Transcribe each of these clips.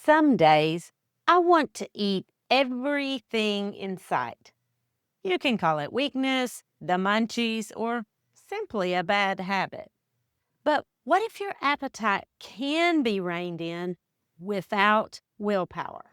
Some days, I want to eat everything in sight. You can call it weakness, the munchies, or simply a bad habit. But what if your appetite can be reined in without willpower?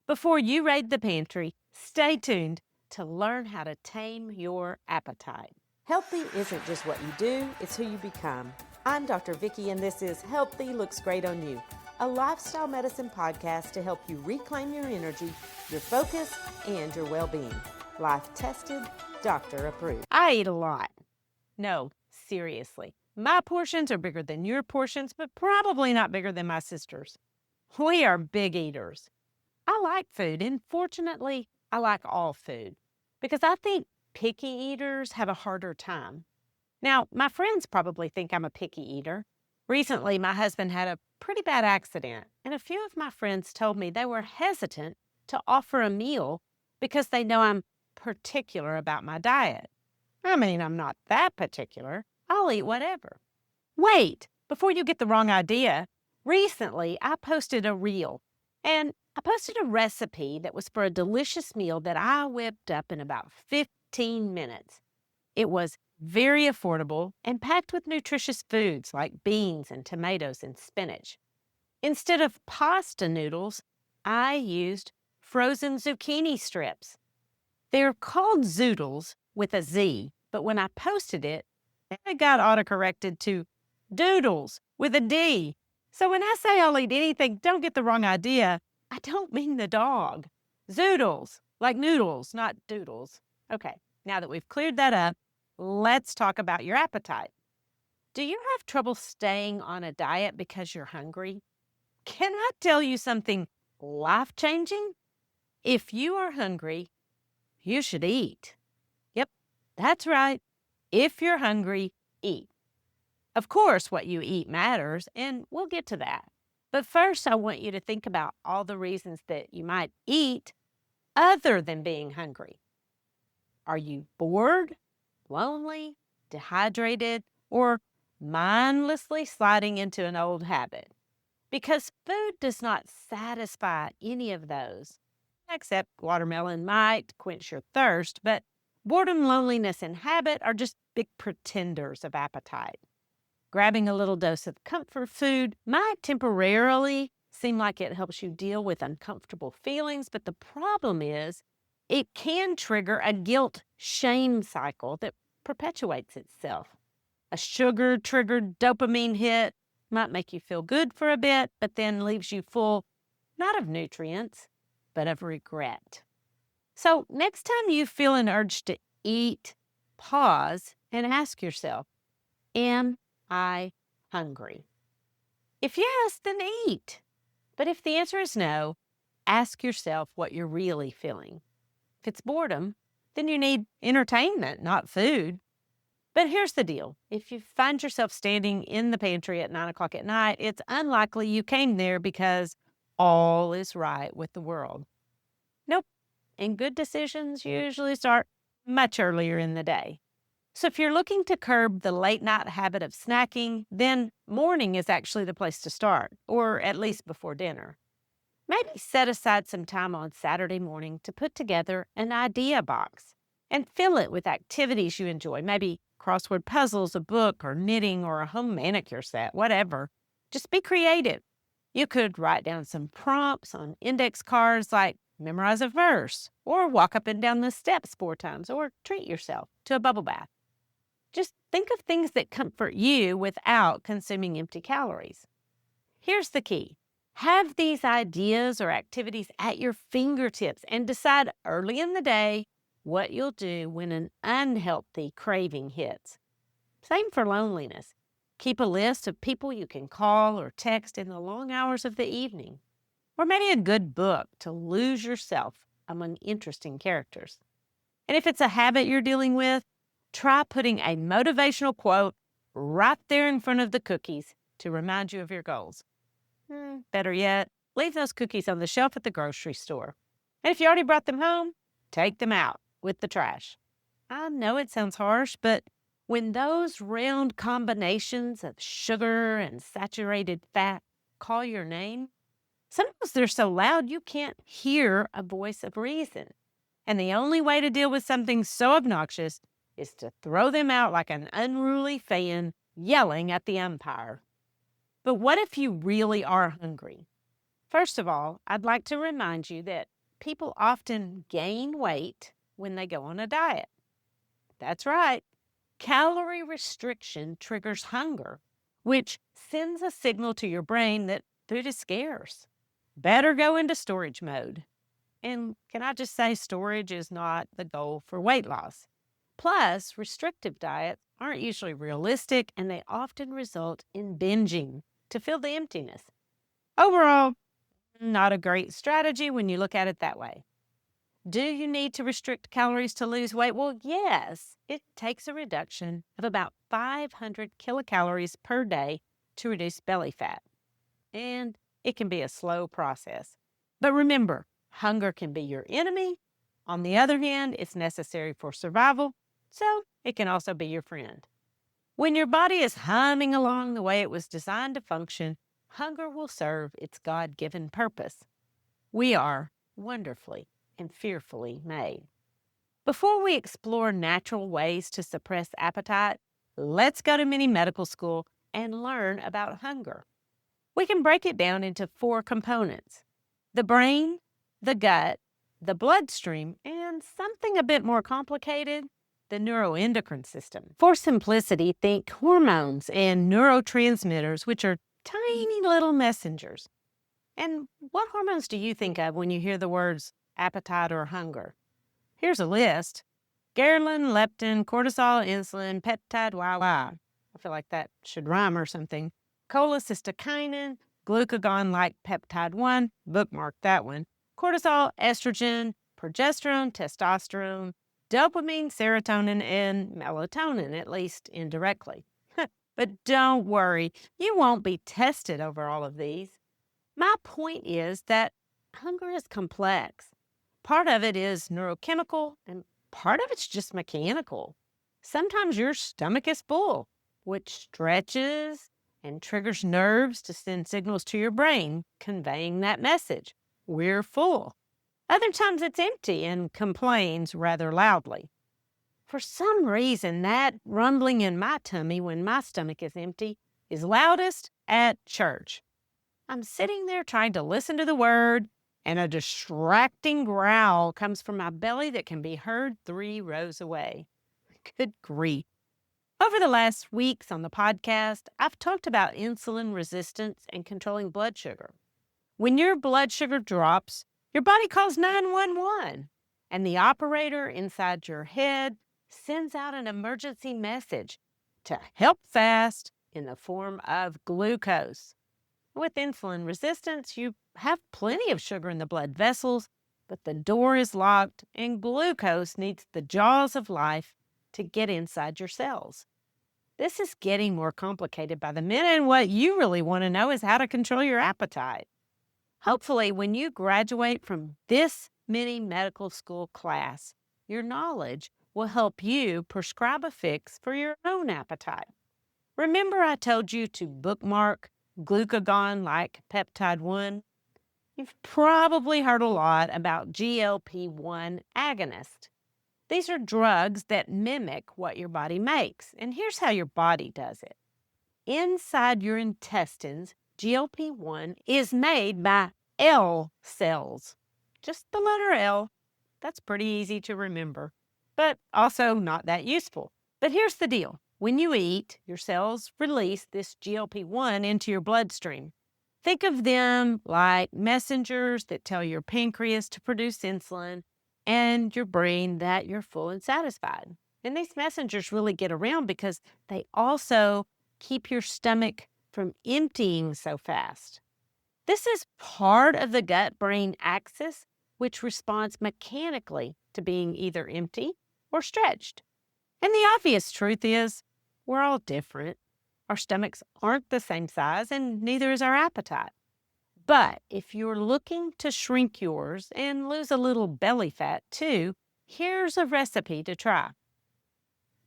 Before you raid the pantry, stay tuned to learn how to tame your appetite. Healthy isn't just what you do, it's who you become. I'm Dr. Vickie, and this is Healthy Looks Great on You, a lifestyle medicine podcast to help you reclaim your energy, your focus, and your well-being. Life tested, doctor approved. I eat a lot. No, seriously. My portions are bigger than your portions, but probably not bigger than my sister's. We are big eaters. I like food, and fortunately, I like all food because I think picky eaters have a harder time. Now, my friends probably think I'm a picky eater. Recently, my husband had a pretty bad accident, and a few of my friends told me they were hesitant to offer a meal because they know I'm particular about my diet. I mean, I'm not that particular. I'll eat whatever. Wait, before you get the wrong idea, recently I posted a reel, and I posted a recipe that was for a delicious meal that I whipped up in about 15 minutes. It was very affordable and packed with nutritious foods like beans and tomatoes and spinach. Instead of pasta noodles, I used frozen zucchini strips. They're called zoodles with a Z, but when I posted it, it got autocorrected to doodles with a D. So when I say I'll eat anything, don't get the wrong idea. I don't mean the dog. Zoodles, like noodles, not doodles. Okay, now that we've cleared that up, let's talk about your appetite. Do you have trouble staying on a diet because you're hungry? Can I tell you something life-changing? If you are hungry, you should eat. Yep, that's right. If you're hungry, eat. Of course, what you eat matters, and we'll get to that. But first, I want you to think about all the reasons that you might eat other than being hungry. Are you bored, lonely, dehydrated, or mindlessly sliding into an old habit? Because food does not satisfy any of those, except watermelon might quench your thirst, but boredom, loneliness, and habit are just big pretenders of appetite. Grabbing a little dose of comfort food might temporarily seem like it helps you deal with uncomfortable feelings, but the problem is it can trigger a guilt-shame cycle that perpetuates itself. A sugar-triggered dopamine hit might make you feel good for a bit, but then leaves you full, not of nutrients, but of regret. So next time you feel an urge to eat, pause and ask yourself, am I hungry? If yes, then eat. But if the answer is no, ask yourself what you're really feeling. If it's boredom, then you need entertainment, not food. But here's the deal. If you find yourself standing in the pantry at 9 o'clock at night, it's unlikely you came there because all is right with the world. Nope. And good decisions usually start much earlier in the day. So if you're looking to curb the late night habit of snacking, then morning is actually the place to start, or at least before dinner. Maybe set aside some time on Saturday morning to put together an idea box and fill it with activities you enjoy, maybe crossword puzzles, a book, or knitting, or a home manicure set, whatever. Just be creative. You could write down some prompts on index cards like memorize a verse, or walk up and down the steps 4 times, or treat yourself to a bubble bath. Just think of things that comfort you without consuming empty calories. Here's the key. Have these ideas or activities at your fingertips and decide early in the day what you'll do when an unhealthy craving hits. Same for loneliness. Keep a list of people you can call or text in the long hours of the evening. Or maybe a good book to lose yourself among interesting characters. And if it's a habit you're dealing with, try putting a motivational quote right there in front of the cookies to remind you of your goals. Better yet, leave those cookies on the shelf at the grocery store. And if you already brought them home, take them out with the trash. I know it sounds harsh, but when those round combinations of sugar and saturated fat call your name, Sometimes they're so loud you can't hear a voice of reason. And the only way to deal with something so obnoxious is to throw them out like an unruly fan yelling at the umpire. But what if you really are hungry? First of all, I'd like to remind you that people often gain weight when they go on a diet. That's right. Calorie restriction triggers hunger, which sends a signal to your brain that food is scarce. Better go into storage mode. And can I just say, storage is not the goal for weight loss. Plus, restrictive diets aren't usually realistic and they often result in binging to fill the emptiness. Overall, not a great strategy when you look at it that way. Do you need to restrict calories to lose weight? Well, yes. It takes a reduction of about 500 kilocalories per day to reduce belly fat. And it can be a slow process. But remember, hunger can be your enemy. On the other hand, it's necessary for survival, so it can also be your friend. When your body is humming along the way it was designed to function, hunger will serve its God-given purpose. We are wonderfully and fearfully made. Before we explore natural ways to suppress appetite, let's go to mini medical school and learn about hunger. We can break it down into 4 components: the brain, the gut, the bloodstream, and something a bit more complicated, the neuroendocrine system. For simplicity, think hormones and neurotransmitters, which are tiny little messengers. And what hormones do you think of when you hear the words appetite or hunger? Here's a list: ghrelin, leptin, cortisol, insulin, peptide, I feel like that should rhyme or something. Cholecystokinin, glucagon-like peptide 1, bookmark that one. Cortisol, estrogen, progesterone, testosterone, dopamine, serotonin, and melatonin, at least indirectly. But don't worry, you won't be tested over all of these. My point is that hunger is complex. Part of it is neurochemical, and part of it's just mechanical. Sometimes your stomach is full, which stretches and triggers nerves to send signals to your brain, conveying that message: we're full. Other times it's empty and complains rather loudly. For some reason, that rumbling in my tummy when my stomach is empty is loudest at church. I'm sitting there trying to listen to the word, and a distracting growl comes from my belly that can be heard 3 rows away. Good grief. Over the last weeks on the podcast, I've talked about insulin resistance and controlling blood sugar. When your blood sugar drops, your body calls 911, and the operator inside your head sends out an emergency message to help fast in the form of glucose. With insulin resistance, you have plenty of sugar in the blood vessels, but the door is locked and glucose needs the jaws of life to get inside your cells. This is getting more complicated by the minute, and what you really want to know is how to control your appetite. Hopefully, when you graduate from this mini medical school class, your knowledge will help you prescribe a fix for your own appetite. Remember I told you to bookmark glucagon-like peptide 1? You've probably heard a lot about GLP-1 agonists. These are drugs that mimic what your body makes, and here's how your body does it. Inside your intestines, GLP-1 is made by L cells. Just the letter L. That's pretty easy to remember, but also not that useful. But here's the deal. When you eat, your cells release this GLP-1 into your bloodstream. Think of them like messengers that tell your pancreas to produce insulin and your brain that you're full and satisfied. And these messengers really get around because they also keep your stomach from emptying so fast. This is part of the gut-brain axis, which responds mechanically to being either empty or stretched. And the obvious truth is, we're all different. Our stomachs aren't the same size, and neither is our appetite. But if you're looking to shrink yours and lose a little belly fat too, here's a recipe to try.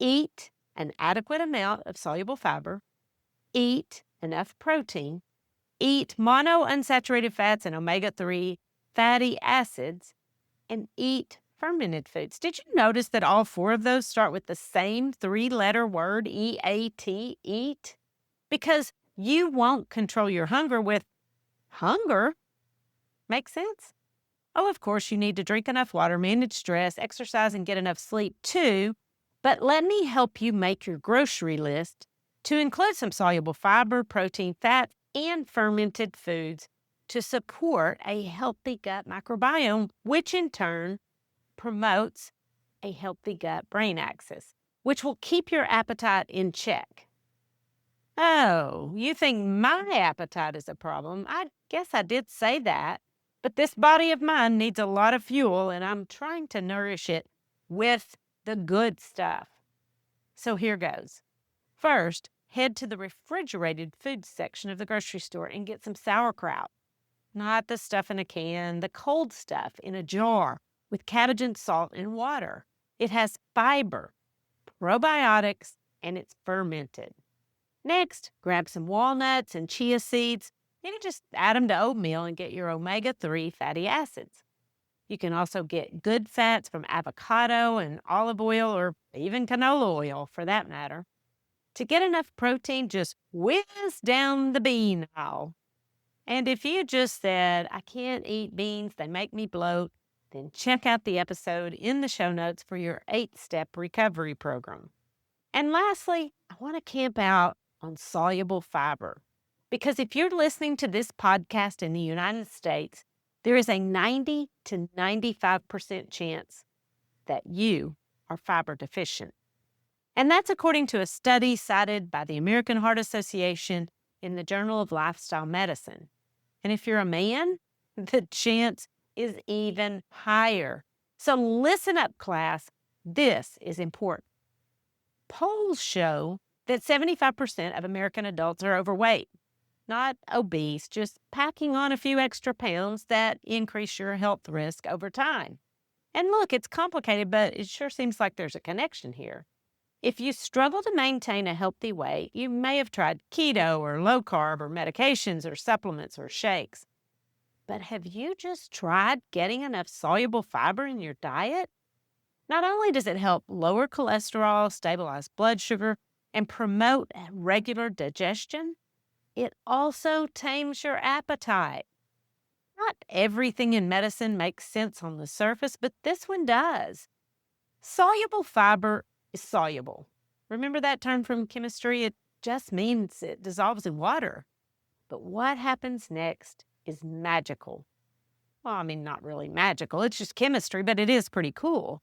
Eat an adequate amount of soluble fiber. Eat enough protein. Eat monounsaturated fats and omega-3 fatty acids, and eat fermented foods. Did you notice that all four of those start with the same three-letter word, E-A-T, eat? Because you won't control your hunger with hunger. Make sense? Oh, of course, you need to drink enough water, manage stress, exercise, and get enough sleep too. But let me help you make your grocery list to include some soluble fiber, protein, fat, and fermented foods to support a healthy gut microbiome, which in turn promotes a healthy gut-brain axis, which will keep your appetite in check. Oh, you think my appetite is a problem? I guess I did say that. But this body of mine needs a lot of fuel, and I'm trying to nourish it with the good stuff. So here goes. First, head to the refrigerated foods section of the grocery store and get some sauerkraut. Not the stuff in a can, the cold stuff in a jar with cabbage and salt and water. It has fiber, probiotics, and it's fermented. Next, grab some walnuts and chia seeds. You can just add them to oatmeal and get your omega-3 fatty acids. You can also get good fats from avocado and olive oil, or even canola oil for that matter. To get enough protein, just whiz down the bean aisle. And if you just said, I can't eat beans, they make me bloat, then check out the episode in the show notes for your 8-step recovery program. And lastly, I want to camp out on soluble fiber. Because if you're listening to this podcast in the United States, there is a 90 to 95% chance that you are fiber deficient. And that's according to a study cited by the American Heart Association in the Journal of Lifestyle Medicine. And if you're a man, the chance is even higher. So listen up, class. This is important. Polls show that 75% of American adults are overweight. Not obese, just packing on a few extra pounds that increase your health risk over time. And look, it's complicated, but it sure seems like there's a connection here. If you struggle to maintain a healthy weight, you may have tried keto or low carb or medications or supplements or shakes. But have you just tried getting enough soluble fiber in your diet? Not only does it help lower cholesterol, stabilize blood sugar, and promote regular digestion, it also tames your appetite. Not everything in medicine makes sense on the surface, but this one does. Soluble fiber is soluble. Remember that term from chemistry? It just means it dissolves in water. But what happens next is magical. Well, I mean, not really magical. It's just chemistry, but it is pretty cool.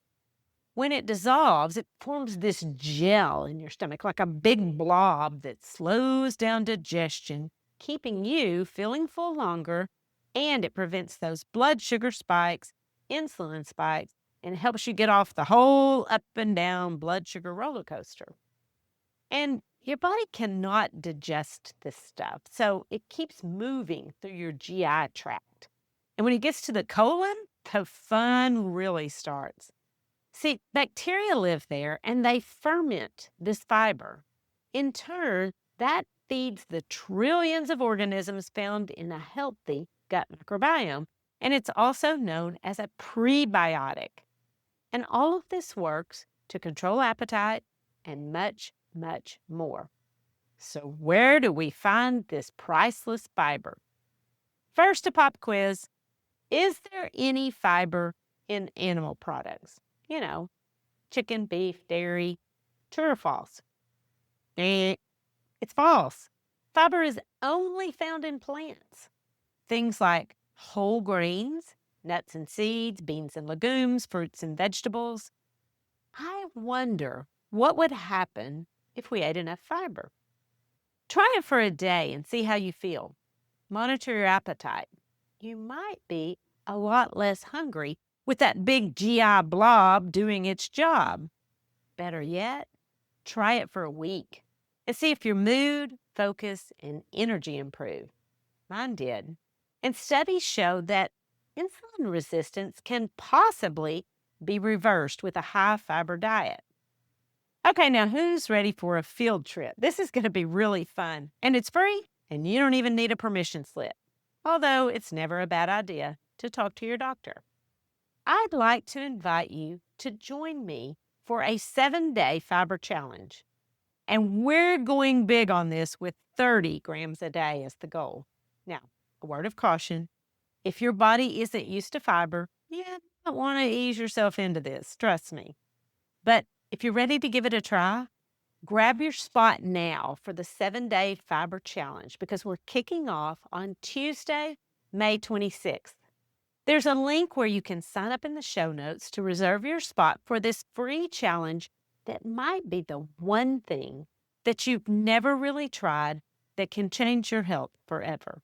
When it dissolves, it forms this gel in your stomach, like a big blob that slows down digestion, keeping you feeling full longer, and it prevents those blood sugar spikes, insulin spikes, and helps you get off the whole up and down blood sugar roller coaster. And your body cannot digest this stuff, so it keeps moving through your GI tract. And when it gets to the colon, the fun really starts. See, bacteria live there and they ferment this fiber. In turn, that feeds the trillions of organisms found in a healthy gut microbiome, and it's also known as a prebiotic. And all of this works to control appetite and much, much more. So where do we find this priceless fiber? First, a pop quiz. Is there any fiber in animal products? You know, chicken, beef, dairy. True or false? It's false. Fiber is only found in plants. Things like whole grains, nuts and seeds, beans and legumes, fruits and vegetables. I wonder what would happen if we ate enough fiber. Try it for a day and see how you feel. Monitor your appetite. You might be a lot less hungry with that big GI blob doing its job. Better yet, try it for a week and see if your mood, focus, and energy improve. Mine did. And studies show that insulin resistance can possibly be reversed with a high-fiber diet. Okay, now who's ready for a field trip? This is going to be really fun, and it's free, and you don't even need a permission slip, although it's never a bad idea to talk to your doctor. I'd like to invite you to join me for a 7-day fiber challenge. And we're going big on this with 30 grams a day as the goal. Now, a word of caution, if your body isn't used to fiber, you don't want to ease yourself into this, trust me. But if you're ready to give it a try, grab your spot now for the 7-day fiber challenge because we're kicking off on Tuesday, May 26th. There's a link where you can sign up in the show notes to reserve your spot for this free challenge that might be the one thing that you've never really tried that can change your health forever.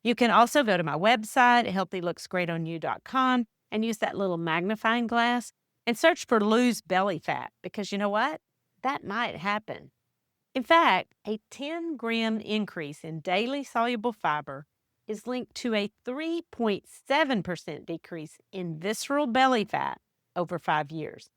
You can also go to my website, healthylooksgreatonyou.com, and use that little magnifying glass and search for lose belly fat because you know what? That might happen. In fact, a 10-gram increase in daily soluble fiber is linked to a 3.7% decrease in visceral belly fat over 5 years.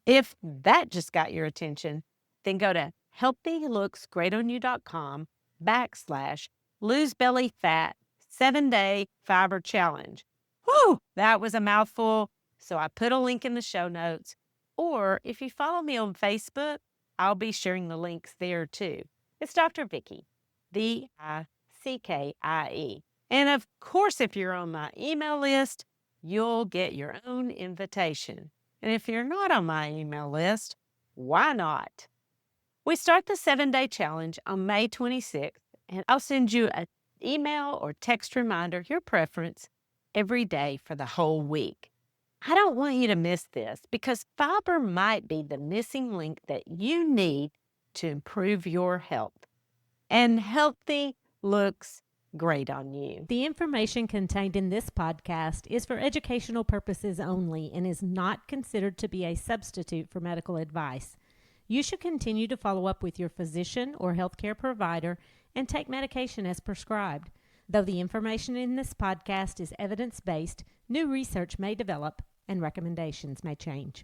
If that just got your attention, then go to healthylooksgreatonyou.com/lose-belly-fat 7-day fiber challenge. Whew, that was a mouthful, so I put a link in the show notes. Or if you follow me on Facebook, I'll be sharing the links there too. It's Dr. Vickie, Vickie. And of course, if you're on my email list, you'll get your own invitation. And if you're not on my email list, why not? We start the 7-day challenge on May 26th, and I'll send you an email or text reminder, your preference, every day for the whole week. I don't want you to miss this because fiber might be the missing link that you need to improve your health. And healthy looks great on you. The information contained in this podcast is for educational purposes only and is not considered to be a substitute for medical advice. You should continue to follow up with your physician or healthcare provider and take medication as prescribed. Though the information in this podcast is evidence-based, new research may develop and recommendations may change.